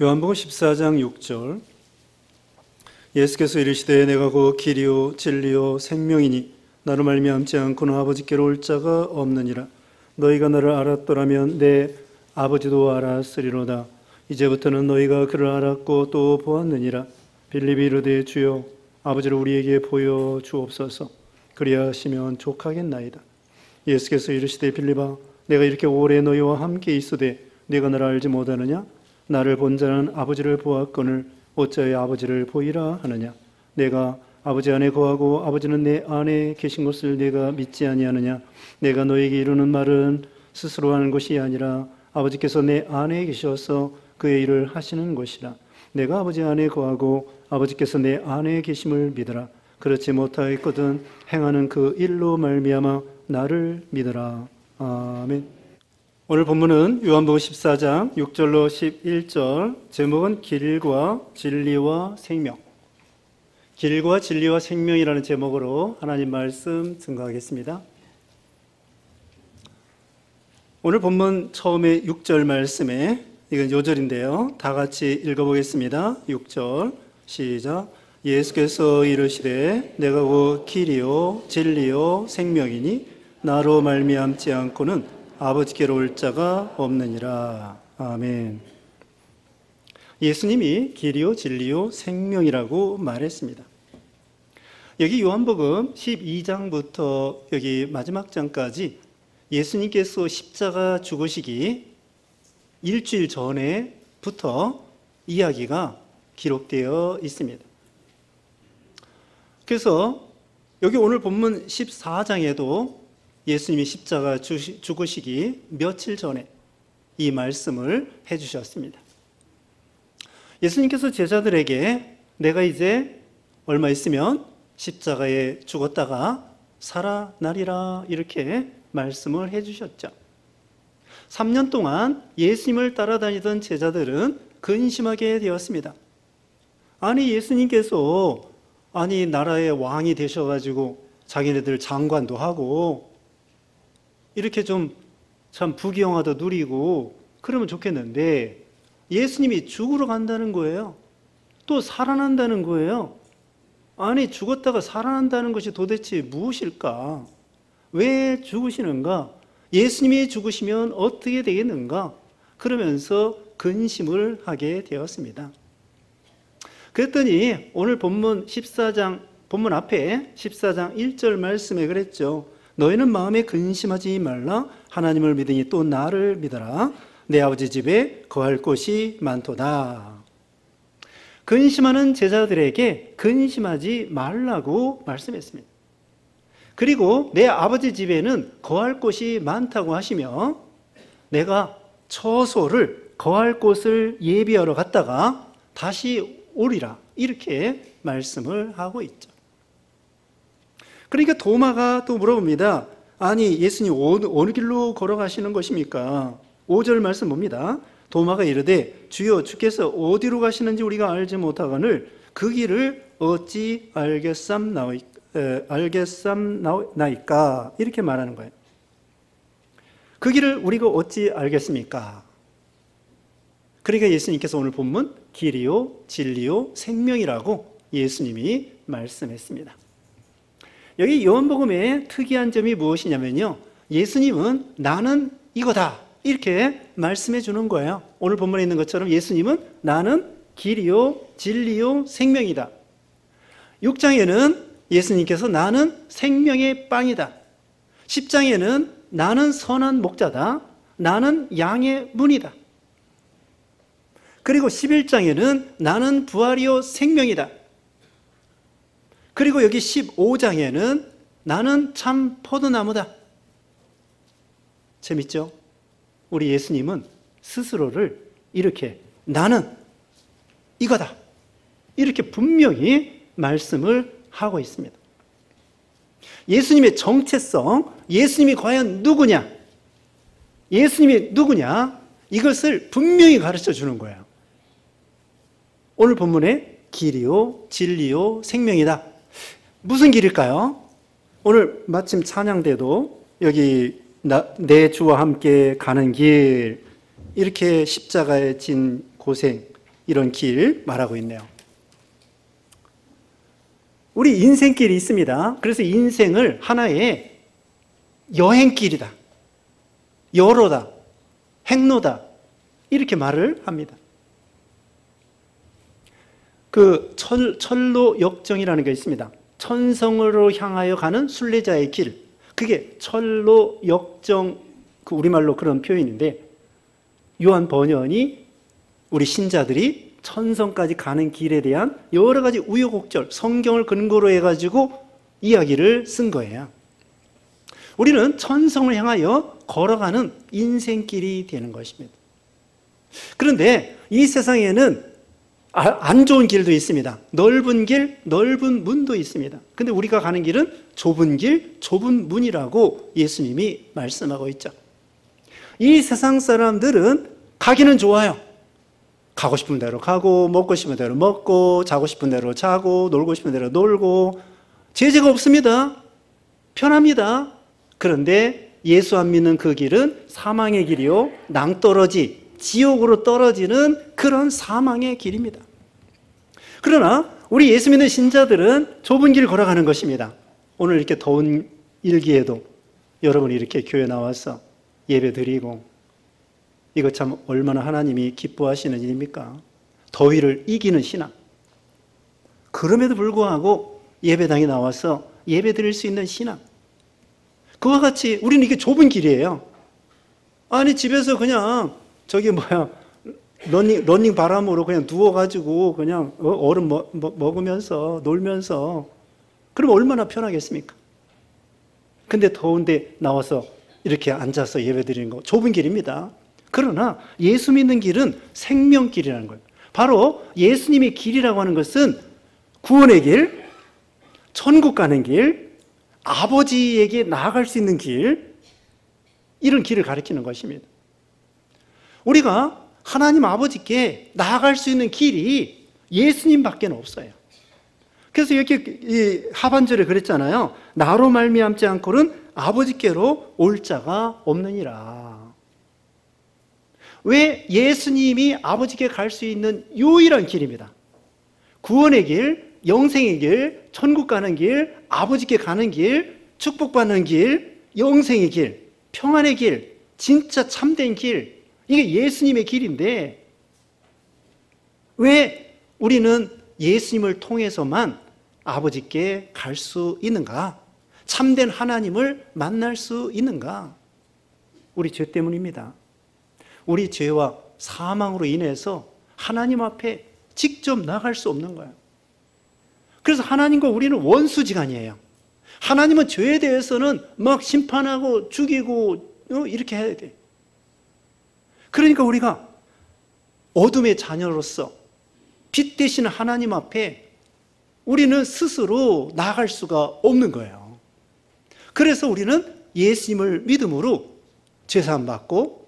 요한복음 14장 6절 예수께서 이르시되 내가 곧 길이요 진리요 생명이니 나로 말미암지 않고는 아버지께로 올 자가 없느니라. 너희가 나를 알았더라면 내 아버지도 알았으리로다. 이제부터는 너희가 그를 알았고 또 보았느니라. 빌립이 이르되 주여 아버지를 우리에게 보여 주옵소서. 그리하시면 족하겠나이다. 예수께서 이르시되 빌립아 내가 이렇게 오래 너희와 함께 있으되 네가 나를 알지 못하느냐? 나를 본 자는 아버지를 보았거늘 어찌하여 아버지를 보이라 하느냐? 내가 아버지 안에 거하고 아버지는 내 안에 계신 것을 내가 믿지 아니하느냐? 내가 너에게 이루는 말은 스스로 하는 것이 아니라 아버지께서 내 안에 계셔서 그의 일을 하시는 것이라. 내가 아버지 안에 거하고 아버지께서 내 안에 계심을 믿으라. 그렇지 못하였거든 행하는 그 일로 말미암아 나를 믿으라. 아멘. 오늘 본문은 요한복음 14장 6절로 11절, 제목은 길과 진리와 생명. 길과 진리와 생명이라는 제목으로 하나님 말씀 증거하겠습니다. 오늘 본문 처음에 6절 말씀에, 이건 요절인데요, 다 같이 읽어보겠습니다. 6절 시작. 예수께서 이르시되 내가 곧 길이요 진리요 생명이니 나로 말미암지 않고는 아버지께로 올 자가 없느니라. 아멘. 예수님이 길이요 진리요 생명이라고 말했습니다. 여기 요한복음 12장부터 여기 마지막 장까지 예수님께서 십자가 죽으시기 일주일 전에부터 이야기가 기록되어 있습니다. 그래서 여기 오늘 본문 14장에도 예수님이 십자가 죽으시기 며칠 전에 이 말씀을 해주셨습니다. 예수님께서 제자들에게 내가 이제 얼마 있으면 십자가에 죽었다가 살아나리라 이렇게 말씀을 해주셨죠. 3년 동안 예수님을 따라다니던 제자들은 근심하게 되었습니다. 아니 예수님께서 나라의 왕이 되셔가지고 자기네들 장관도 하고 이렇게 좀 참 부귀영화도 누리고 그러면 좋겠는데 예수님이 죽으러 간다는 거예요. 또 살아난다는 거예요. 아니 죽었다가 살아난다는 것이 도대체 무엇일까? 왜 죽으시는가? 예수님이 죽으시면 어떻게 되겠는가? 그러면서 근심을 하게 되었습니다. 그랬더니 오늘 본문 14장, 본문 앞에 14장 1절 말씀에 그랬죠. 너희는 마음에 근심하지 말라. 하나님을 믿으니 또 나를 믿어라. 내 아버지 집에 거할 곳이 많도다. 근심하는 제자들에게 근심하지 말라고 말씀했습니다. 그리고 내 아버지 집에는 거할 곳이 많다고 하시며 내가 처소를 거할 곳을 예비하러 갔다가 다시 오리라 이렇게 말씀을 하고 있죠. 그러니까 도마가 또 물어봅니다. 아니 예수님 어느 길로 걸어가시는 것입니까? 5절 말씀 봅니다. 도마가 이르되 주여 주께서 어디로 가시는지 우리가 알지 못하거늘 그 길을 어찌 알겠삼나이까 이렇게 말하는 거예요. 그 길을 우리가 어찌 알겠습니까? 그러니까 예수님께서 오늘 본문 길이요 진리요 생명이라고 예수님이 말씀했습니다. 여기 요한복음의 특이한 점이 무엇이냐면요, 예수님은 나는 이거다 이렇게 말씀해 주는 거예요. 오늘 본문에 있는 것처럼 예수님은 나는 길이요 진리요 생명이다. 6장에는 예수님께서 나는 생명의 빵이다. 10장에는 나는 선한 목자다. 나는 양의 문이다. 그리고 11장에는 나는 부활이요 생명이다. 그리고 여기 15장에는 나는 참 포도나무다. 재밌죠? 우리 예수님은 스스로를 이렇게 나는 이거다 이렇게 분명히 말씀을 하고 있습니다. 예수님의 정체성, 예수님이 과연 누구냐, 예수님이 누구냐 이것을 분명히 가르쳐 주는 거예요. 오늘 본문에 길이요 진리요 생명이다. 무슨 길일까요? 오늘 마침 찬양 때도 여기 내 주와 함께 가는 길 이렇게 십자가에 진 고생 이런 길 말하고 있네요. 우리 인생길이 있습니다. 그래서 인생을 하나의 여행길이다, 여로다, 행로다, 이렇게 말을 합니다. 그 철로 역정이라는 게 있습니다. 천성으로 향하여 가는 순례자의 길, 그게 철로 역정, 그 우리말로 그런 표현인데, 요한 번연이 우리 신자들이 천성까지 가는 길에 대한 여러 가지 우여곡절, 성경을 근거로 해가지고 이야기를 쓴 거예요. 우리는 천성을 향하여 걸어가는 인생길이 되는 것입니다. 그런데 이 세상에는 안 좋은 길도 있습니다. 넓은 길, 넓은 문도 있습니다. 근데 우리가 가는 길은 좁은 길, 좁은 문이라고 예수님이 말씀하고 있죠. 이 세상 사람들은 가기는 좋아요. 가고 싶은 대로 가고, 먹고 싶은 대로 먹고, 자고 싶은 대로 자고, 놀고 싶은 대로 놀고, 제재가 없습니다. 편합니다. 그런데 예수 안 믿는 그 길은 사망의 길이요, 낭떠러지, 지옥으로 떨어지는 그런 사망의 길입니다. 그러나 우리 예수 믿는 신자들은 좁은 길 걸어가는 것입니다. 오늘 이렇게 더운 일기에도 여러분이 이렇게 교회 나와서 예배 드리고, 이거 참 얼마나 하나님이 기뻐하시는 일입니까? 더위를 이기는 신앙. 그럼에도 불구하고 예배당에 나와서 예배 드릴 수 있는 신앙. 그와 같이 우리는 이게 좁은 길이에요. 아니 집에서 그냥 러닝 바람으로 그냥 누워가지고 그냥 얼음 먹으면서 놀면서, 그럼 얼마나 편하겠습니까? 근데 더운데 나와서 이렇게 앉아서 예배 드리는 거 좁은 길입니다. 그러나 예수 믿는 길은 생명길이라는 거예요. 바로 예수님의 길이라고 하는 것은 구원의 길, 천국 가는 길, 아버지에게 나아갈 수 있는 길, 이런 길을 가리키는 것입니다. 우리가 하나님 아버지께 나아갈 수 있는 길이 예수님밖에 없어요. 그래서 이렇게 하반절에 그랬잖아요. 나로 말미암지 않고는 아버지께로 올 자가 없느니라. 왜? 예수님이 아버지께 갈 수 있는 유일한 길입니다. 구원의 길, 영생의 길, 천국 가는 길, 아버지께 가는 길, 축복받는 길, 영생의 길, 평안의 길, 진짜 참된 길, 이게 예수님의 길인데, 왜 우리는 예수님을 통해서만 아버지께 갈 수 있는가? 참된 하나님을 만날 수 있는가? 우리 죄 때문입니다. 우리 죄와 사망으로 인해서 하나님 앞에 직접 나갈 수 없는 거예요. 그래서 하나님과 우리는 원수지간이에요. 하나님은 죄에 대해서는 막 심판하고 죽이고 이렇게 해야 돼. 그러니까 우리가 어둠의 자녀로서 빛 대신 하나님 앞에 우리는 스스로 나아갈 수가 없는 거예요. 그래서 우리는 예수님을 믿음으로 죄사함 받고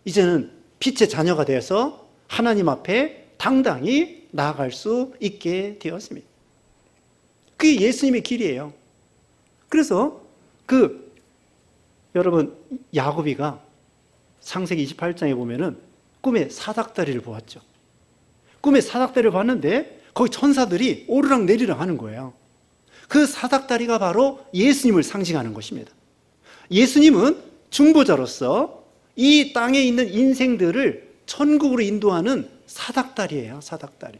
이제는 빛의 자녀가 되어서 하나님 앞에 당당히 나아갈 수 있게 되었습니다. 그게 예수님의 길이에요. 그래서 여러분 야곱이가 창세기 28장에 보면은 꿈에 사닥다리를 보았죠. 꿈에 사닥다리를 봤는데 거기 천사들이 오르락 내리락 하는 거예요. 그 사닥다리가 바로 예수님을 상징하는 것입니다. 예수님은 중보자로서 이 땅에 있는 인생들을 천국으로 인도하는 사닥다리예요. 사닥다리.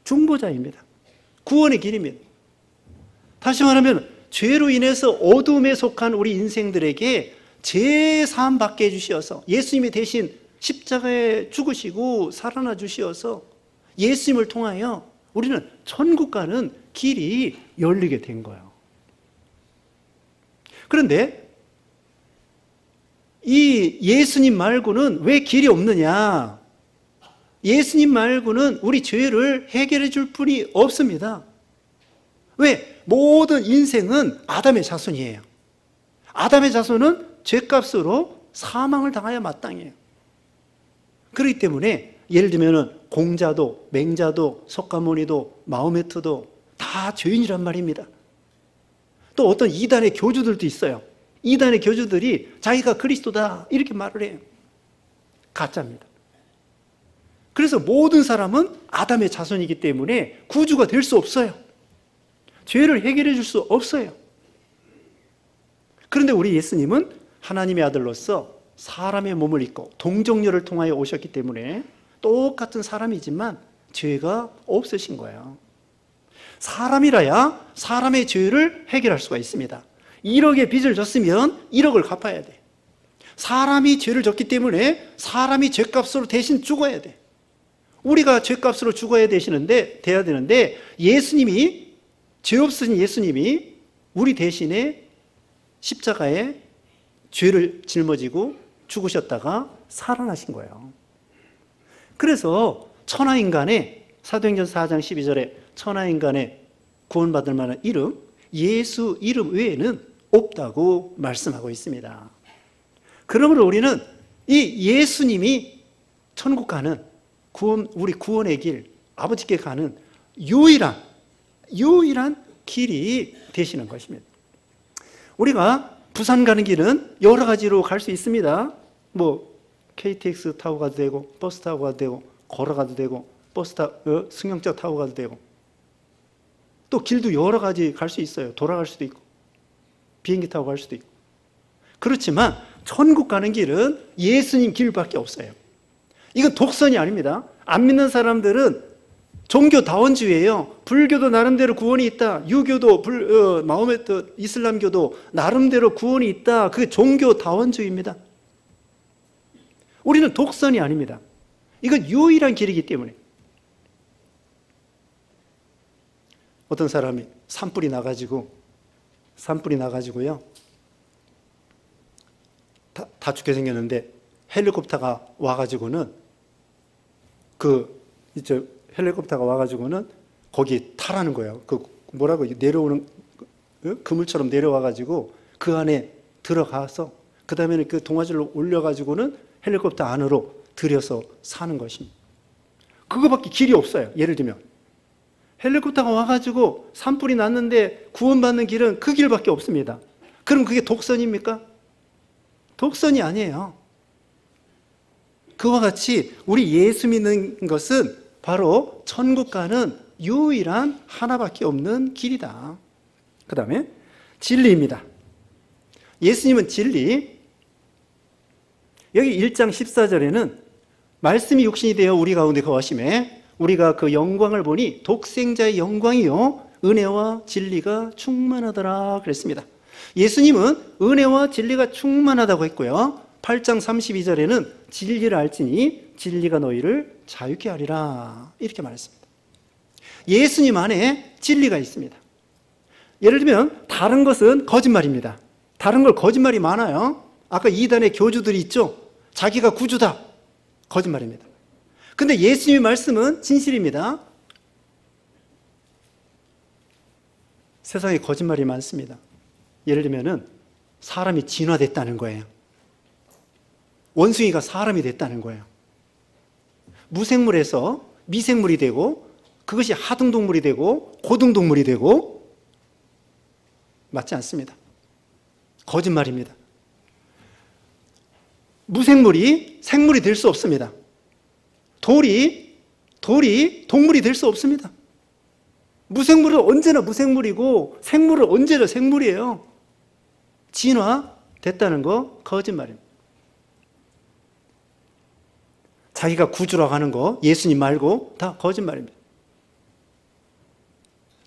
중보자입니다. 구원의 길입니다. 다시 말하면 죄로 인해서 어둠에 속한 우리 인생들에게 죄사함 받게 해주시어서 예수님이 대신 십자가에 죽으시고 살아나 주시어서 예수님을 통하여 우리는 천국 가는 길이 열리게 된 거예요. 그런데 이 예수님 말고는 왜 길이 없느냐? 예수님 말고는 우리 죄를 해결해 줄 분이 없습니다. 왜? 모든 인생은 아담의 자손이에요. 아담의 자손은 죄값으로 사망을 당하여 마땅해요. 그렇기 때문에 예를 들면 공자도, 맹자도, 석가모니도, 마호메트도 다 죄인이란 말입니다. 또 어떤 이단의 교주들도 있어요. 이단의 교주들이 자기가 그리스도다 이렇게 말을 해요. 가짜입니다. 그래서 모든 사람은 아담의 자손이기 때문에 구주가 될 수 없어요. 죄를 해결해 줄 수 없어요. 그런데 우리 예수님은 하나님의 아들로서 사람의 몸을 입고 동정녀를 통하여 오셨기 때문에 똑같은 사람이지만 죄가 없으신 거예요. 사람이라야 사람의 죄를 해결할 수가 있습니다. 1억의 빚을 졌으면 1억을 갚아야 돼. 사람이 죄를 졌기 때문에 사람이 죄값으로 대신 죽어야 돼. 우리가 죄값으로 죽어야 돼야 되는데 예수님이, 죄 없으신 예수님이 우리 대신에 십자가에 죄를 짊어지고 죽으셨다가 살아나신 거예요. 그래서 천하인간의, 사도행전 4장 12절에 천하인간의 구원받을 만한 이름, 예수 이름 외에는 없다고 말씀하고 있습니다. 그러므로 우리는 이 예수님이 천국 가는 우리 구원의 길, 아버지께 가는 유일한 길이 되시는 것입니다. 우리가 부산 가는 길은 여러 가지로 갈 수 있습니다. KTX 타고 가도 되고, 버스 타고 가도 되고, 걸어가도 되고, 승용차 타고 가도 되고, 또 길도 여러 가지 갈 수 있어요. 돌아갈 수도 있고, 비행기 타고 갈 수도 있고. 그렇지만 천국 가는 길은 예수님 길밖에 없어요. 이건 독선이 아닙니다. 안 믿는 사람들은 종교다원주의예요. 불교도 나름대로 구원이 있다. 유교도, 마호메트, 이슬람교도 나름대로 구원이 있다. 그게 종교다원주의입니다. 우리는 독선이 아닙니다. 이건 유일한 길이기 때문에. 어떤 사람이 산불이 나가지고요. 다 죽게 생겼는데 헬리콥터가 와가지고는 거기 타라는 거예요. 내려오는 그물처럼 내려와가지고 그 안에 들어가서 그 다음에는 그 동아줄로 올려가지고는 헬리콥터 안으로 들여서 사는 것입니다. 그거밖에 길이 없어요. 예를 들면 헬리콥터가 와가지고 산불이 났는데 구원받는 길은 그 길밖에 없습니다. 그럼 그게 독선입니까? 독선이 아니에요. 그와 같이 우리 예수 믿는 것은 바로 천국 가는 유일한 하나밖에 없는 길이다. 그 다음에 진리입니다. 예수님은 진리. 여기 1장 14절에는 말씀이 육신이 되어 우리 가운데 거하심에 우리가 그 영광을 보니 독생자의 영광이요 은혜와 진리가 충만하더라 그랬습니다. 예수님은 은혜와 진리가 충만하다고 했고요. 8장 32절에는 진리를 알지니 진리가 너희를 자유케 하리라 이렇게 말했습니다. 예수님 안에 진리가 있습니다. 예를 들면 다른 것은 거짓말입니다. 다른 걸 거짓말이 많아요. 아까 이단의 교주들이 있죠. 자기가 구주다. 거짓말입니다. 근데 예수님의 말씀은 진실입니다. 세상에 거짓말이 많습니다. 예를 들면은 사람이 진화됐다는 거예요. 원숭이가 사람이 됐다는 거예요. 무생물에서 미생물이 되고 그것이 하등동물이 되고 고등동물이 되고 맞지 않습니다. 거짓말입니다. 무생물이 생물이 될 수 없습니다. 돌이 동물이 될 수 없습니다. 무생물은 언제나 무생물이고 생물은 언제나 생물이에요. 진화됐다는 거 거짓말입니다. 자기가 구주라고 하는 거 예수님 말고 다 거짓말입니다.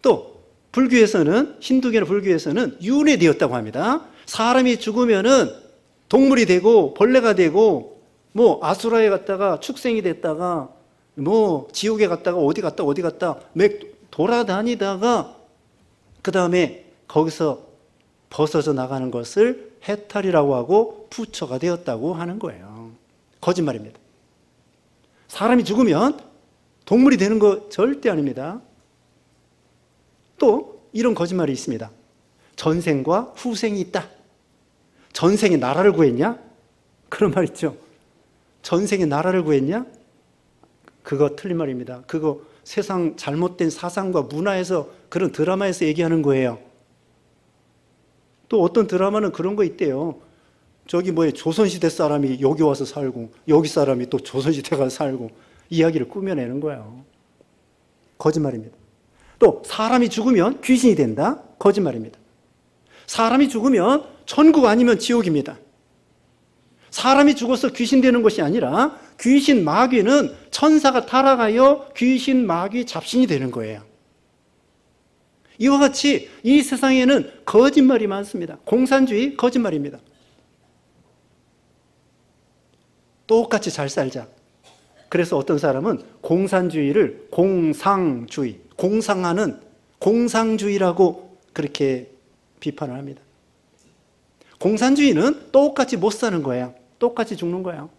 또 불교에서는 힌두교나 불교에서는 윤회되었다고 합니다. 사람이 죽으면은 동물이 되고 벌레가 되고 아수라에 갔다가 축생이 됐다가 지옥에 갔다가 어디 갔다 돌아다니다가 그 다음에 거기서 벗어져 나가는 것을 해탈이라고 하고 부처가 되었다고 하는 거예요. 거짓말입니다. 사람이 죽으면 동물이 되는 거 절대 아닙니다. 또 이런 거짓말이 있습니다. 전생과 후생이 있다. 전생에 나라를 구했냐? 그런 말 있죠. 전생에 나라를 구했냐? 그거 틀린 말입니다. 그거 세상 잘못된 사상과 문화에서 그런 드라마에서 얘기하는 거예요. 또 어떤 드라마는 그런 거 있대요. 조선시대 사람이 여기 와서 살고 여기 사람이 또 조선시대 가서 살고 이야기를 꾸며내는 거예요. 거짓말입니다. 또 사람이 죽으면 귀신이 된다? 거짓말입니다. 사람이 죽으면 천국 아니면 지옥입니다. 사람이 죽어서 귀신 되는 것이 아니라 귀신 마귀는 천사가 타락하여 귀신 마귀 잡신이 되는 거예요. 이와 같이 이 세상에는 거짓말이 많습니다. 공산주의 거짓말입니다. 똑같이 잘 살자. 그래서 어떤 사람은 공산주의를 공상주의, 공상하는 공상주의라고 그렇게 비판을 합니다. 공산주의는 똑같이 못 사는 거예요. 똑같이 죽는 거예요.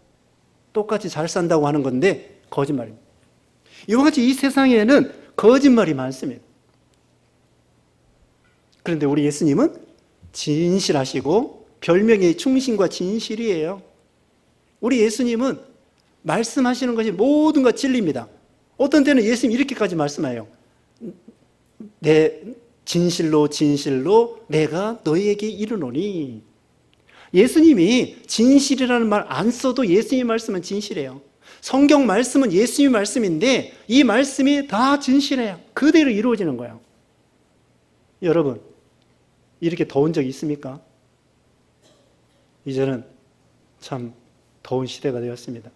똑같이 잘 산다고 하는 건데 거짓말입니다. 이와 같이 이 세상에는 거짓말이 많습니다. 그런데 우리 예수님은 진실하시고 별명이 충신과 진실이에요. 우리 예수님은 말씀하시는 것이 모든 것 진리입니다. 어떤 때는 예수님이 이렇게까지 말씀해요. 내 진실로 진실로 내가 너희에게 이르노니. 예수님이 진실이라는 말 안 써도 예수님 말씀은 진실해요. 성경 말씀은 예수님 말씀인데 이 말씀이 다 진실해요. 그대로 이루어지는 거예요. 여러분, 이렇게 더운 적이 있습니까? 이제는 참 더운 시대가 되었습니다.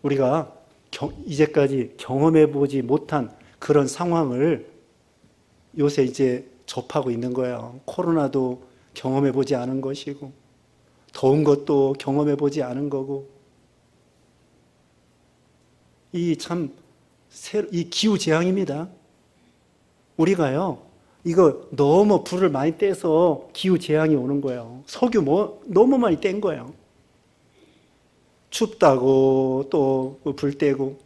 우리가 이제까지 경험해보지 못한 그런 상황을 요새 이제 접하고 있는 거예요. 코로나도 경험해보지 않은 것이고 더운 것도 경험해보지 않은 거고 이 기후재앙입니다. 우리가요 이거 너무 불을 많이 떼서 기후재앙이 오는 거예요. 석유 너무 많이 뗀 거예요. 춥다고 또 불 떼고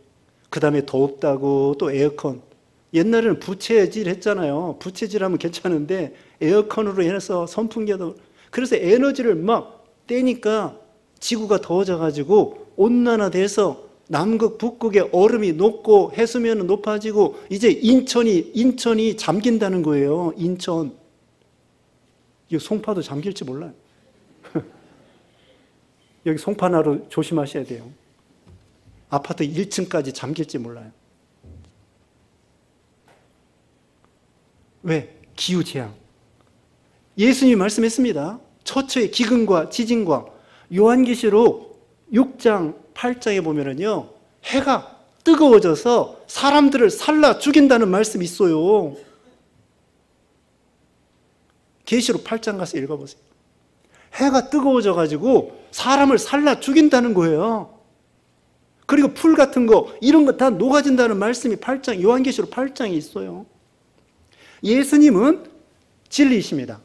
그 다음에 덥다고 또 에어컨. 옛날에는 부채질 했잖아요. 부채질하면 괜찮은데 에어컨으로 해서 선풍기도. 그래서 에너지를 막 떼니까 지구가 더워져가지고 온난화돼서 남극 북극의 얼음이 녹고 해수면은 높아지고 이제 인천이 잠긴다는 거예요. 인천. 이 송파도 잠길지 몰라요. 여기 송파나루 조심하셔야 돼요. 아파트 1층까지 잠길지 몰라요. 왜? 기후재앙. 예수님이 말씀했습니다. 처처의 기근과 지진과 요한계시록 6장 8장에 보면은요 해가 뜨거워져서 사람들을 살라 죽인다는 말씀이 있어요. 계시록 8장 가서 읽어보세요. 해가 뜨거워져 가지고 사람을 살라 죽인다는 거예요. 그리고 풀 같은 거 이런 거 다 녹아진다는 말씀이 요한계시록 8장에 있어요. 예수님은 진리이십니다.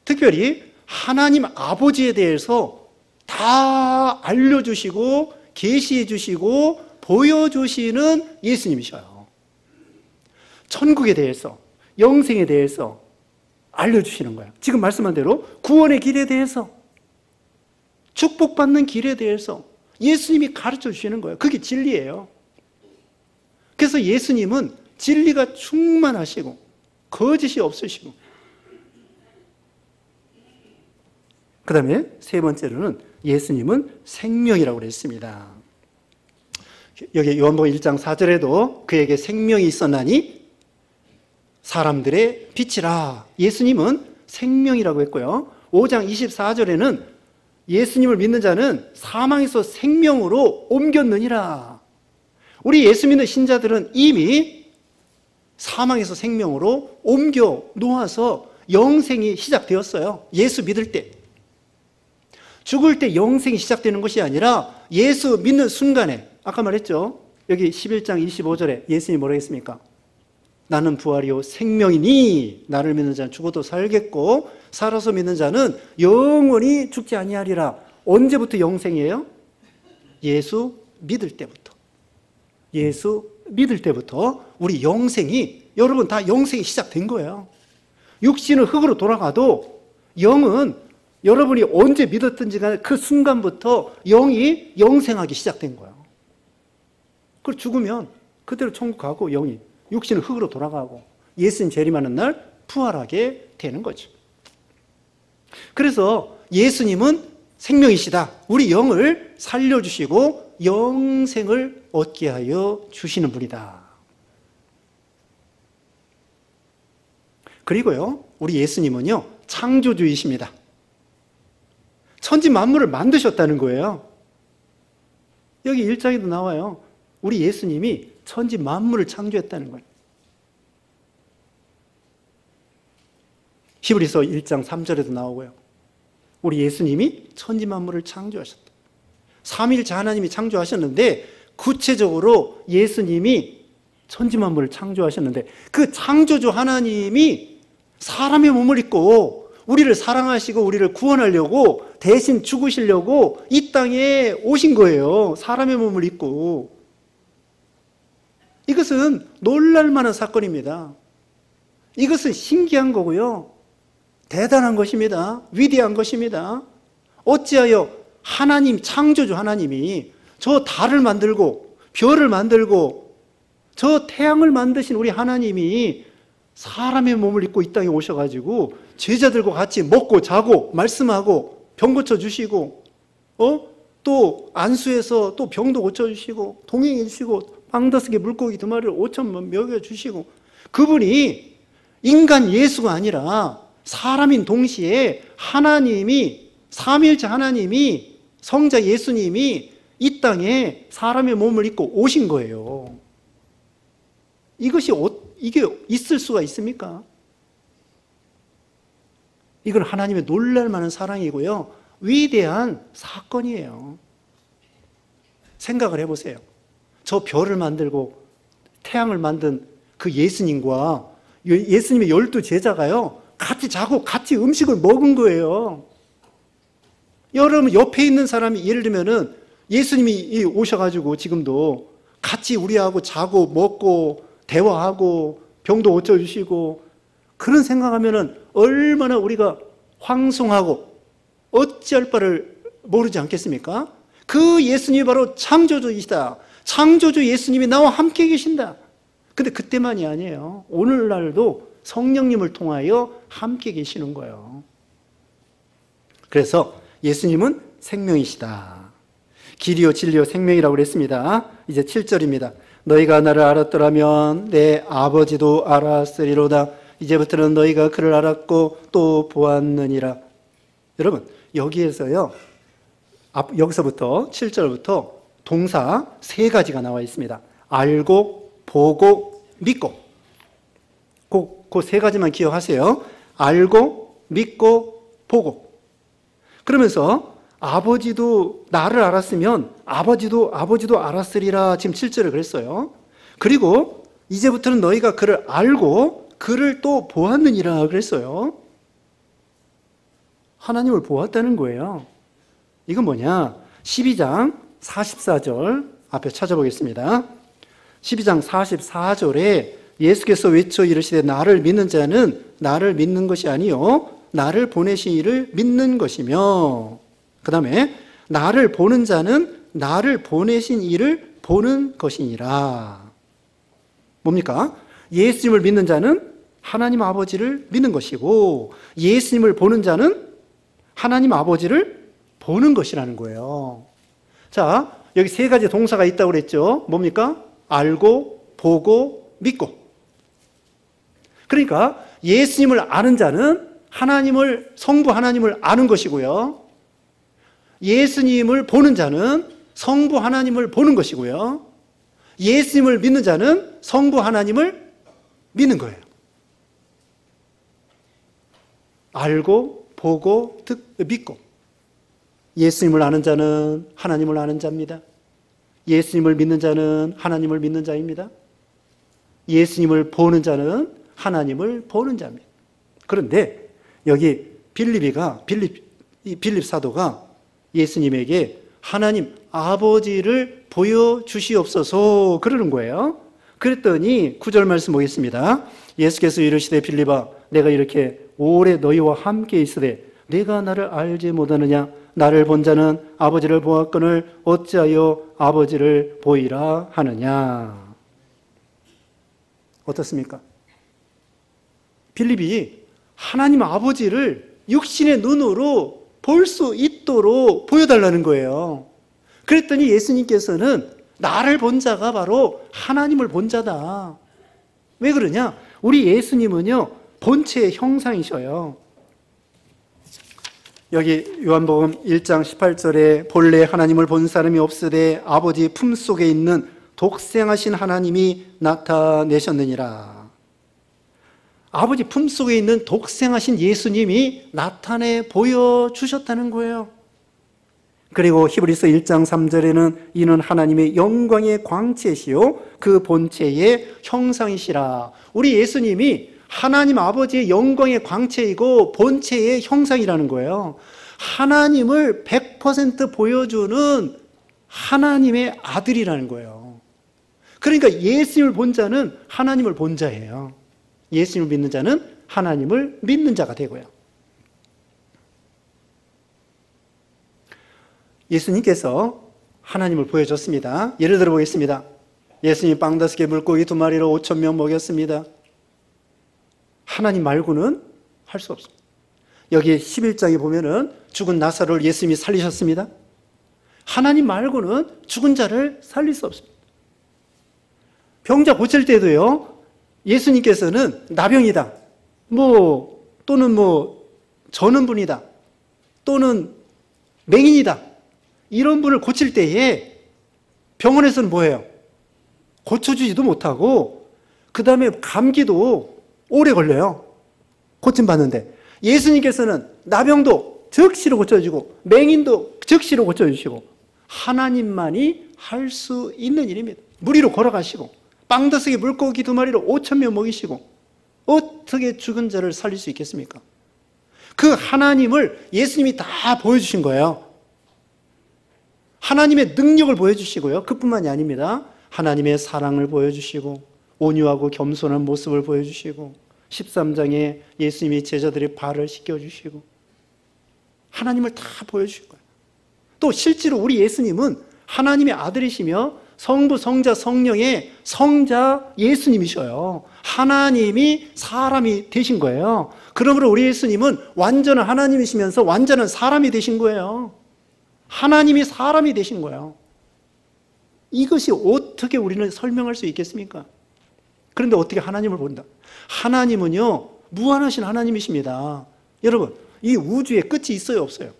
특별히 하나님 아버지에 대해서 다 알려주시고 계시해 주시고 보여주시는 예수님이셔요. 천국에 대해서 영생에 대해서 알려주시는 거예요. 지금 말씀한 대로 구원의 길에 대해서 축복받는 길에 대해서 예수님이 가르쳐 주시는 거예요. 그게 진리예요. 그래서 예수님은 진리가 충만하시고 거짓이 없으시고 그 다음에 세 번째로는 예수님은 생명이라고 그랬습니다. 여기 요한복음 1장 4절에도 그에게 생명이 있었나니 사람들의 빛이라. 예수님은 생명이라고 했고요. 5장 24절에는 예수님을 믿는 자는 사망에서 생명으로 옮겼느니라. 우리 예수 믿는 신자들은 이미 사망에서 생명으로 옮겨 놓아서 영생이 시작되었어요. 예수 믿을 때. 죽을 때 영생이 시작되는 것이 아니라 예수 믿는 순간에, 아까 말했죠. 여기 11장 25절에 예수님이 뭐라고 했습니까? 나는 부활이요 생명이니 나를 믿는 자는 죽어도 살겠고 살아서 믿는 자는 영원히 죽지 아니하리라. 언제부터 영생이에요? 예수 믿을 때부터. 예수 믿을 때부터 우리 영생이, 여러분 다 영생이 시작된 거예요. 육신은 흙으로 돌아가도 영은 여러분이 언제 믿었든지 간에 그 순간부터 영이 영생하기 시작된 거예요. 그걸 죽으면 그대로 천국 가고 영이, 육신은 흙으로 돌아가고 예수님 재림하는 날 부활하게 되는 거죠. 그래서 예수님은 생명이시다. 우리 영을 살려주시고 영생을 얻게 하여 주시는 분이다. 그리고요, 우리 예수님은요, 창조주이십니다. 천지 만물을 만드셨다는 거예요. 여기 1장에도 나와요. 우리 예수님이 천지 만물을 창조했다는 거예요. 히브리서 1장 3절에도 나오고요. 우리 예수님이 천지 만물을 창조하셨다. 삼위일체 하나님이 창조하셨는데 구체적으로 예수님이 천지 만물을 창조하셨는데 그 창조주 하나님이 사람의 몸을 입고 우리를 사랑하시고 우리를 구원하려고 대신 죽으시려고 이 땅에 오신 거예요. 사람의 몸을 입고. 이것은 놀랄 만한 사건입니다. 이것은 신기한 거고요. 대단한 것입니다. 위대한 것입니다. 어찌하여 하나님, 창조주 하나님이 저 달을 만들고 별을 만들고 저 태양을 만드신 우리 하나님이 사람의 몸을 입고 이 땅에 오셔가지고 제자들과 같이 먹고 자고 말씀하고 병 고쳐주시고 또 안수해서 또 병도 고쳐주시고 동행해 주시고 빵 5개 물고기 2마리를 5,000번 먹여주시고 그분이 인간 예수가 아니라 사람인 동시에 하나님이 삼위일체 하나님이 성자 예수님이 이 땅에 사람의 몸을 입고 오신 거예요. 이게 있을 수가 있습니까? 이건 하나님의 놀랄 만한 사랑이고요. 위대한 사건이에요. 생각을 해보세요. 저 별을 만들고 태양을 만든 그 예수님과 예수님의 12제자가요. 같이 자고 같이 음식을 먹은 거예요. 여러분 옆에 있는 사람이 예를 들면은 예수님이 오셔가지고 지금도 같이 우리하고 자고 먹고 대화하고 병도 고쳐주시고 그런 생각하면은 얼마나 우리가 황송하고 어찌할 바를 모르지 않겠습니까? 그 예수님이 바로 창조주이시다. 창조주 예수님이 나와 함께 계신다. 근데 그때만이 아니에요. 오늘날도 성령님을 통하여 함께 계시는 거예요. 그래서 예수님은 생명이시다. 길이요 진리요 생명이라고 그랬습니다. 이제 7절입니다. 너희가 나를 알았더라면 내 아버지도 알았으리로다. 이제부터는 너희가 그를 알았고 또 보았느니라. 여러분 여기에서요. 여기서부터 7절부터 동사 3가지가 나와 있습니다. 알고 보고 믿고. 그 3가지만 기억하세요. 알고 믿고 보고. 그러면서 아버지도 나를 알았으면 아버지도 알았으리라. 지금 7절을 그랬어요. 그리고 이제부터는 너희가 그를 알고 그를 또 보았느니라 그랬어요. 하나님을 보았다는 거예요. 이건 뭐냐? 12장 44절 앞에 찾아보겠습니다. 12장 44절에 예수께서 외쳐 이르시되 나를 믿는 자는 나를 믿는 것이 아니요 나를 보내신 이를 믿는 것이며 그 다음에 나를 보는 자는 나를 보내신 이를 보는 것이니라. 뭡니까? 예수님을 믿는 자는 하나님 아버지를 믿는 것이고 예수님을 보는 자는 하나님 아버지를 보는 것이라는 거예요. 자, 여기 3가지 동사가 있다고 그랬죠. 뭡니까? 알고, 보고, 믿고. 그러니까 예수님을 아는 자는 성부 하나님을 아는 것이고요. 예수님을 보는 자는 성부 하나님을 보는 것이고요. 예수님을 믿는 자는 성부 하나님을 믿는 거예요. 알고, 보고, 믿고. 예수님을 아는 자는 하나님을 아는 자입니다. 예수님을 믿는 자는 하나님을 믿는 자입니다. 예수님을 보는 자는 하나님을 보는 자입니다. 그런데 여기 빌립 사도가 예수님에게 하나님 아버지를 보여주시옵소서 그러는 거예요. 그랬더니 9절 말씀 보겠습니다. 예수께서 이르시되 빌립아 내가 이렇게 오래 너희와 함께 있으되 내가 나를 알지 못하느냐? 나를 본 자는 아버지를 보았거늘 어찌하여 아버지를 보이라 하느냐? 어떻습니까? 빌립이 하나님 아버지를 육신의 눈으로 볼 수 있도록 보여달라는 거예요. 그랬더니 예수님께서는 나를 본 자가 바로 하나님을 본 자다. 왜 그러냐? 우리 예수님은요, 본체의 형상이셔요. 여기 요한복음 1장 18절에 본래 하나님을 본 사람이 없으되 아버지 품속에 있는 독생하신 하나님이 나타내셨느니라. 아버지 품속에 있는 독생하신 예수님이 나타내 보여주셨다는 거예요. 그리고 히브리서 1장 3절에는 이는 하나님의 영광의 광채시요 그 본체의 형상이시라. 우리 예수님이 하나님 아버지의 영광의 광채이고 본체의 형상이라는 거예요. 하나님을 100% 보여주는 하나님의 아들이라는 거예요. 그러니까 예수님을 본 자는 하나님을 본 자예요. 예수님을 믿는 자는 하나님을 믿는 자가 되고요. 예수님께서 하나님을 보여줬습니다. 예를 들어 보겠습니다. 예수님 빵 5개 물고기 2마리로 5,000명 먹였습니다. 하나님 말고는 할 수 없습니다. 여기 11장에 보면은 죽은 나사로를 예수님이 살리셨습니다. 하나님 말고는 죽은 자를 살릴 수 없습니다. 병자 고칠 때도요, 예수님께서는 나병이다, 또는 저는 분이다, 또는 맹인이다, 이런 분을 고칠 때에 병원에서는 뭐예요? 고쳐주지도 못하고, 그 다음에 감기도 오래 걸려요. 고침받는데. 예수님께서는 나병도 즉시로 고쳐주고, 맹인도 즉시로 고쳐주시고, 하나님만이 할 수 있는 일입니다. 물 위로 걸어가시고, 빵 5개 물고기 2마리로 5,000명 먹이시고, 어떻게 죽은 자를 살릴 수 있겠습니까? 그 하나님을 예수님이 다 보여주신 거예요. 하나님의 능력을 보여주시고요. 그뿐만이 아닙니다. 하나님의 사랑을 보여주시고, 온유하고 겸손한 모습을 보여주시고, 13장에 예수님이 제자들의 발을 씻겨주시고, 하나님을 다 보여주신 거예요. 또 실제로 우리 예수님은 하나님의 아들이시며 성부, 성자, 성령의 성자 예수님이셔요. 하나님이 사람이 되신 거예요. 그러므로 우리 예수님은 완전한 하나님이시면서 완전한 사람이 되신 거예요. 하나님이 사람이 되신 거예요. 이것이 어떻게 우리는 설명할 수 있겠습니까? 그런데 어떻게 하나님을 본다? 하나님은요, 무한하신 하나님이십니다. 여러분, 이 우주에 끝이 있어요, 없어요?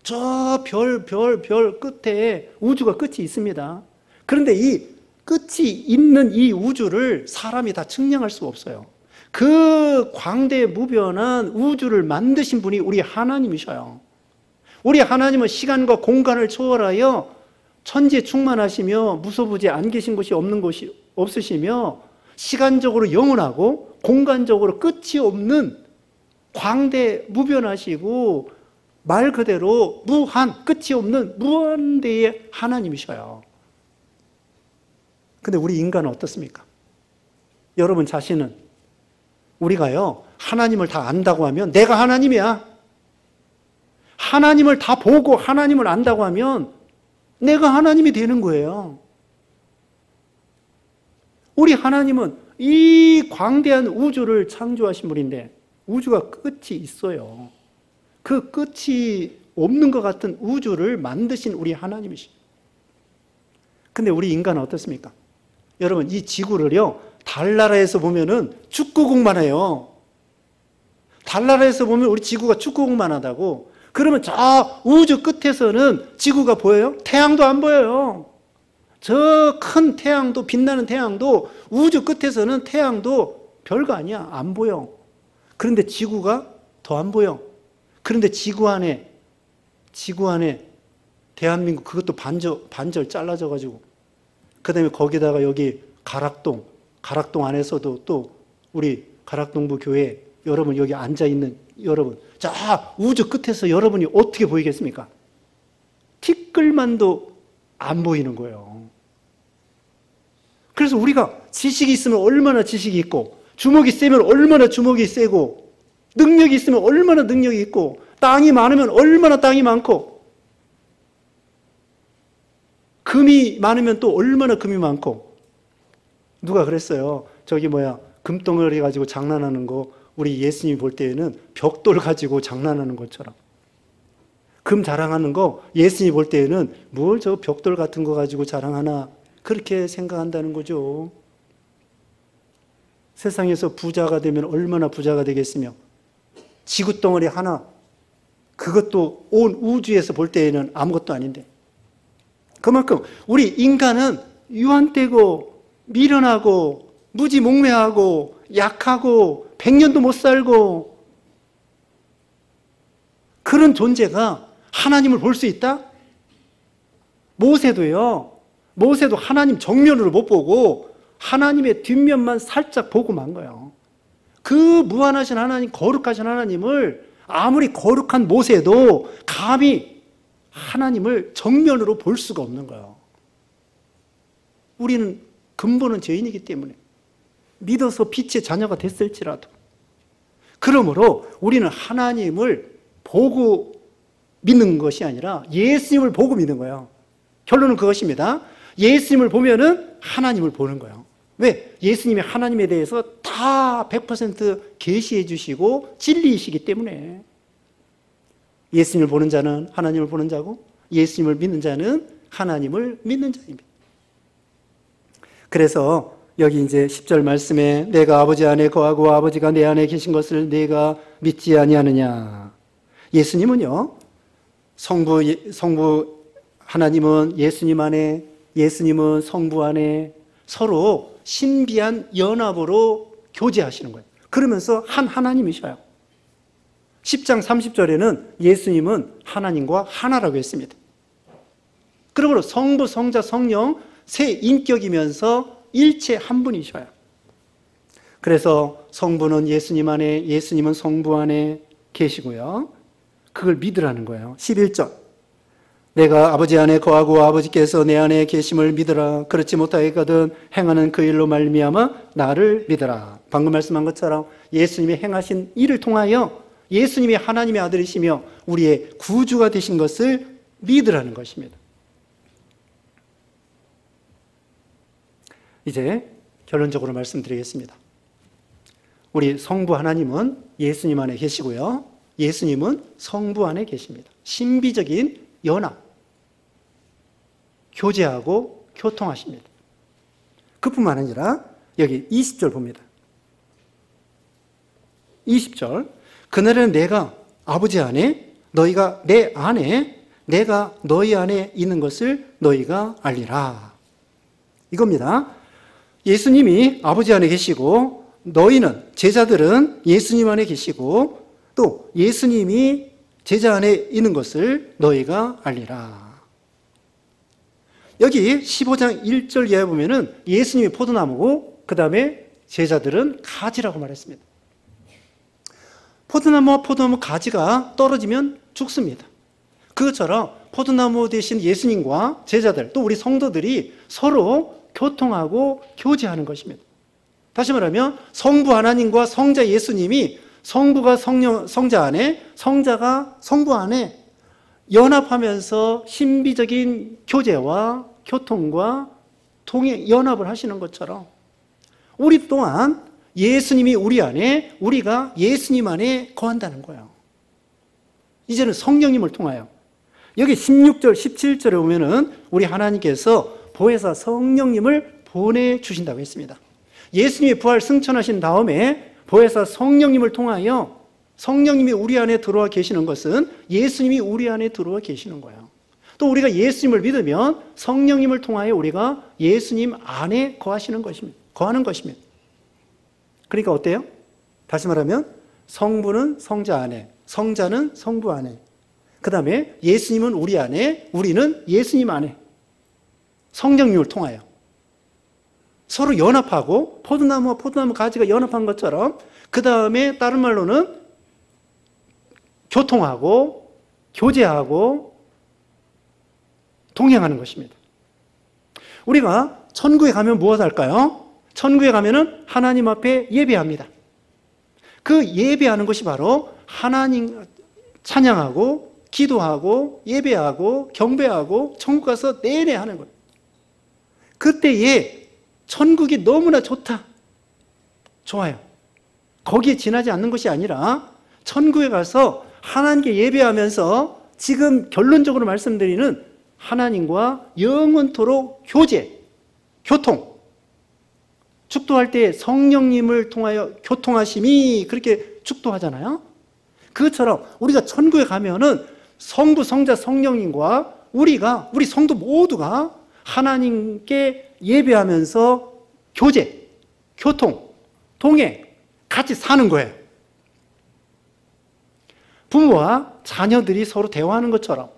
저 별 끝에 우주가 끝이 있습니다. 그런데 이 끝이 있는 이 우주를 사람이 다 측량할 수가 없어요. 그 광대무변한 우주를 만드신 분이 우리 하나님이셔요. 우리 하나님은 시간과 공간을 초월하여 천지에 충만하시며 무소부지 안 계신 곳이 없는 곳이 없으시며 시간적으로 영원하고 공간적으로 끝이 없는 광대무변하시고 말 그대로 무한, 끝이 없는 무한대의 하나님이셔요. 근데 우리 인간은 어떻습니까? 여러분 자신은, 우리가요, 하나님을 다 안다고 하면 내가 하나님이야. 하나님을 다 보고 하나님을 안다고 하면 내가 하나님이 되는 거예요. 우리 하나님은 이 광대한 우주를 창조하신 분인데 우주가 끝이 있어요. 그 끝이 없는 것 같은 우주를 만드신 우리 하나님이십니다. 근데 우리 인간은 어떻습니까? 여러분, 이 지구를요, 달나라에서 보면은 축구공만 해요. 달나라에서 보면 우리 지구가 축구공만 하다고. 그러면 저 우주 끝에서는 지구가 보여요? 태양도 안 보여요. 저 큰 태양도, 빛나는 태양도 우주 끝에서는 태양도 별거 아니야. 안 보여. 그런데 지구가 더 안 보여. 그런데 지구 안에 대한민국 그것도 반절 잘라져가지고, 그 다음에 거기다가 여기 가락동 안에서도 또 우리 가락동부 교회 여러분 여기 앉아있는 여러분, 자 우주 끝에서 여러분이 어떻게 보이겠습니까? 티끌만도 안 보이는 거예요. 그래서 우리가 지식이 있으면 얼마나 지식이 있고, 주먹이 세면 얼마나 주먹이 세고, 능력이 있으면 얼마나 능력이 있고, 땅이 많으면 얼마나 땅이 많고, 금이 많으면 또 얼마나 금이 많고. 누가 그랬어요. 금덩어리 가지고 장난하는 거 우리 예수님이 볼 때에는 벽돌 가지고 장난하는 것처럼. 금 자랑하는 거 예수님이 볼 때에는 뭘 저 벽돌 같은 거 가지고 자랑하나 그렇게 생각한다는 거죠. 세상에서 부자가 되면 얼마나 부자가 되겠으며 지구덩어리 하나 그것도 온 우주에서 볼 때에는 아무것도 아닌데 그만큼 우리 인간은 유한되고 미련하고 무지몽매하고 약하고 100년도 못 살고 그런 존재가 하나님을 볼 수 있다? 모세도요. 모세도 하나님 정면으로 못 보고 하나님의 뒷면만 살짝 보고 만 거예요. 그 무한하신 하나님, 거룩하신 하나님을 아무리 거룩한 모세도 감히 하나님을 정면으로 볼 수가 없는 거예요. 우리는 근본은 죄인이기 때문에 믿어서 빛의 자녀가 됐을지라도 그러므로 우리는 하나님을 보고 믿는 것이 아니라 예수님을 보고 믿는 거예요. 결론은 그것입니다. 예수님을 보면은 하나님을 보는 거예요. 왜? 예수님이 하나님에 대해서 다 100% 계시해 주시고 진리이시기 때문에 예수님을 보는 자는 하나님을 보는 자고 예수님을 믿는 자는 하나님을 믿는 자입니다. 그래서 여기 이제 10절 말씀에 내가 아버지 안에 거하고 아버지가 내 안에 계신 것을 내가 믿지 아니하느냐. 예수님은요, 성부 하나님은 예수님 안에, 예수님은 성부 안에 서로 신비한 연합으로 교제하시는 거예요. 그러면서 한 하나님이셔요. 10장 30절에는 예수님은 하나님과 하나라고 했습니다. 그러므로 성부, 성자, 성령 세 인격이면서 일체 한 분이셔요. 그래서 성부는 예수님 안에, 예수님은 성부 안에 계시고요. 그걸 믿으라는 거예요. 11절 내가 아버지 안에 거하고 아버지께서 내 안에 계심을 믿으라. 그렇지 못하겠거든 행하는 그 일로 말미암아 나를 믿으라. 방금 말씀한 것처럼 예수님이 행하신 일을 통하여 예수님이 하나님의 아들이시며 우리의 구주가 되신 것을 믿으라는 것입니다. 이제 결론적으로 말씀드리겠습니다. 우리 성부 하나님은 예수님 안에 계시고요. 예수님은 성부 안에 계십니다. 신비적인 연합, 교제하고 교통하십니다. 그뿐만 아니라 여기 20절 봅니다. 20절 그날에는 내가 아버지 안에 너희가 내 안에 내가 너희 안에 있는 것을 너희가 알리라. 이겁니다. 예수님이 아버지 안에 계시고 너희는 제자들은 예수님 안에 계시고 또 예수님이 제자 안에 있는 것을 너희가 알리라. 여기 15장 1절 이하에 보면은 예수님이 포도나무고 그 다음에 제자들은 가지라고 말했습니다. 포도나무와 포도나무 가지가 떨어지면 죽습니다. 그것처럼 포도나무 대신 예수님과 제자들 또 우리 성도들이 서로 교통하고 교제하는 것입니다. 다시 말하면 성부 하나님과 성자 예수님이 성부가 성자 안에 성자가 성부 안에 연합하면서 신비적인 교제와 교통과 연합을 하시는 것처럼 우리 또한 예수님이 우리 안에 우리가 예수님 안에 거한다는 거예요. 이제는 성령님을 통하여 여기 16절 17절에 보면은 우리 하나님께서 보혜사 성령님을 보내주신다고 했습니다. 예수님이 부활 승천하신 다음에 보혜사 성령님을 통하여 성령님이 우리 안에 들어와 계시는 것은 예수님이 우리 안에 들어와 계시는 거예요. 또 우리가 예수님을 믿으면 성령님을 통하여 우리가 예수님 안에 거하는 것입니다. 그러니까 어때요? 다시 말하면 성부는 성자 안에, 성자는 성부 안에, 그 다음에 예수님은 우리 안에, 우리는 예수님 안에 성령님을 통하여 서로 연합하고 포도나무와 포도나무 가지가 연합한 것처럼 그 다음에 다른 말로는 교통하고 교제하고 동행하는 것입니다. 우리가 천국에 가면 무엇 할까요? 천국에 가면은 하나님 앞에 예배합니다. 그 예배하는 것이 바로 하나님 찬양하고 기도하고 예배하고 경배하고 천국 가서 내내 하는 거예요. 그때에 천국이 너무나 좋다. 좋아요. 거기에 지나지 않는 것이 아니라 천국에 가서 하나님께 예배하면서 지금 결론적으로 말씀드리는 하나님과 영원토록 교제, 교통. 축도할 때 성령님을 통하여 교통하심이 그렇게 축도하잖아요. 그것처럼 우리가 천국에 가면은 성부, 성자, 성령님과 우리 성도 모두가 하나님께 예배하면서 교제, 교통, 동행, 같이 사는 거예요. 부모와 자녀들이 서로 대화하는 것처럼,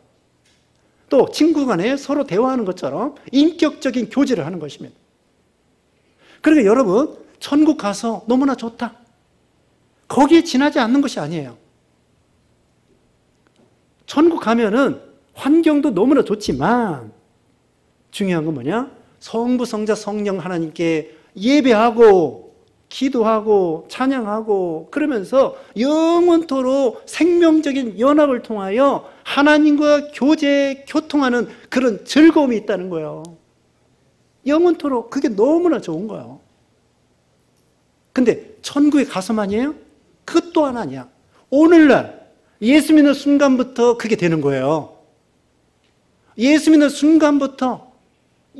또 친구 간에 서로 대화하는 것처럼 인격적인 교제를 하는 것입니다. 그러니까 여러분, 천국 가서 너무나 좋다, 거기에 지나지 않는 것이 아니에요. 천국 가면은 환경도 너무나 좋지만 중요한 건 뭐냐? 성부, 성자, 성령 하나님께 예배하고 기도하고 찬양하고 그러면서 영원토록 생명적인 연합을 통하여 하나님과 교제, 교통하는 그런 즐거움이 있다는 거예요. 영원토록 그게 너무나 좋은 거예요. 근데 천국에 가서만이에요? 그것 또한 아니야. 오늘날 예수 믿는 순간부터 그게 되는 거예요. 예수 믿는 순간부터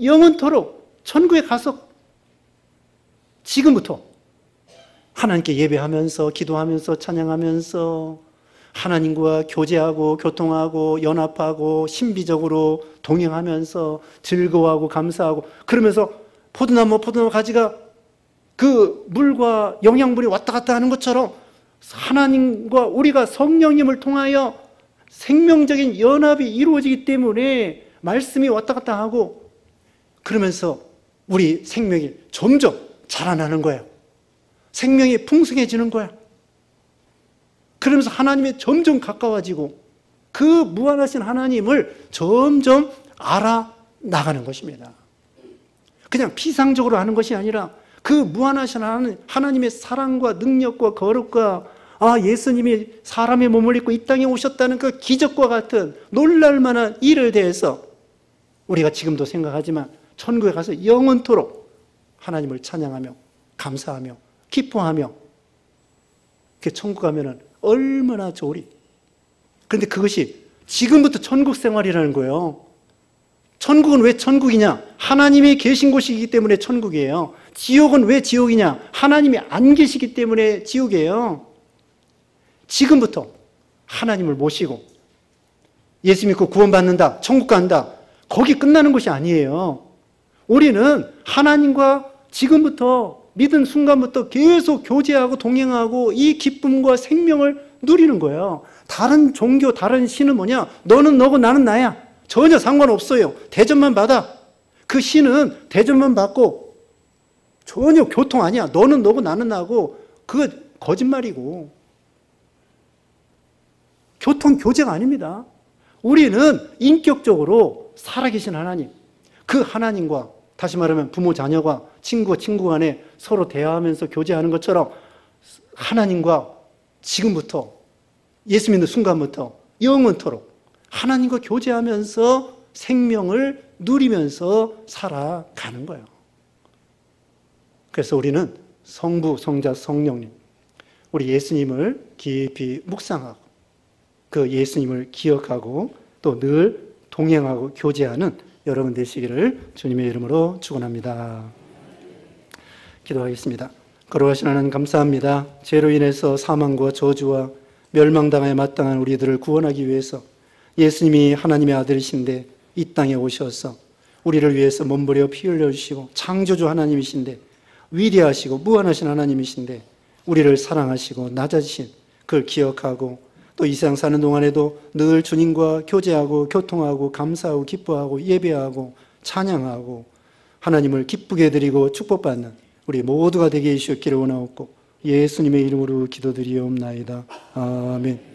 영원토록 천국에 가서 지금부터 하나님께 예배하면서 기도하면서 찬양하면서 하나님과 교제하고 교통하고 연합하고 신비적으로 동행하면서 즐거워하고 감사하고 그러면서 포도나무 가지가 그 물과 영양분이 왔다 갔다 하는 것처럼 하나님과 우리가 성령님을 통하여 생명적인 연합이 이루어지기 때문에 말씀이 왔다 갔다 하고 그러면서 우리 생명이 점점 자라나는 거예요. 생명이 풍성해지는 거야. 그러면서 하나님이 점점 가까워지고 그 무한하신 하나님을 점점 알아나가는 것입니다. 그냥 피상적으로 하는 것이 아니라 그 무한하신 하나님의 사랑과 능력과 거룩과 예수님이 사람의 몸을 입고 이 땅에 오셨다는 그 기적과 같은 놀랄만한 일을 대해서 우리가 지금도 생각하지만 천국에 가서 영원토록 하나님을 찬양하며 감사하며 기뻐하며 천국 가면은 얼마나 좋으리. 그런데 그것이 지금부터 천국 생활이라는 거예요. 천국은 왜 천국이냐? 하나님이 계신 곳이기 때문에 천국이에요. 지옥은 왜 지옥이냐? 하나님이 안 계시기 때문에 지옥이에요. 지금부터 하나님을 모시고 예수 믿고 구원받는다, 천국 간다, 거기 끝나는 것이 아니에요. 우리는 하나님과 지금부터 믿은 순간부터 계속 교제하고 동행하고 이 기쁨과 생명을 누리는 거예요. 다른 종교, 다른 신은 뭐냐? 너는 너고 나는 나야. 전혀 상관없어요. 대접만 받아. 그 신은 대접만 받고 전혀 교통 아니야. 너는 너고 나는 나고. 그거 거짓말이고 교통 교제가 아닙니다. 우리는 인격적으로 살아계신 하나님, 그 하나님과 다시 말하면 부모 자녀가 친구 간에 서로 대화하면서 교제하는 것처럼 하나님과 지금부터 예수 믿는 순간부터 영원토록 하나님과 교제하면서 생명을 누리면서 살아가는 거예요. 그래서 우리는 성부, 성자, 성령님, 우리 예수님을 깊이 묵상하고 그 예수님을 기억하고 또 늘 동행하고 교제하는 여러분 되시기를 주님의 이름으로 축원합니다. 기도하겠습니다. 거룩하신 하나님 감사합니다. 죄로 인해서 사망과 저주와 멸망당하에 마땅한 우리들을 구원하기 위해서 예수님이 하나님의 아들이신데 이 땅에 오셔서 우리를 위해서 몸부려 피 흘려주시고 창조주 하나님이신데 위대하시고 무한하신 하나님이신데 우리를 사랑하시고 낮아지신 그걸 기억하고 또 이 세상 사는 동안에도 늘 주님과 교제하고 교통하고 감사하고 기뻐하고 예배하고 찬양하고 하나님을 기쁘게 드리고 축복받는 우리 모두가 되게 해주시기를 원하옵고 예수님의 이름으로 기도드리옵나이다. 아멘.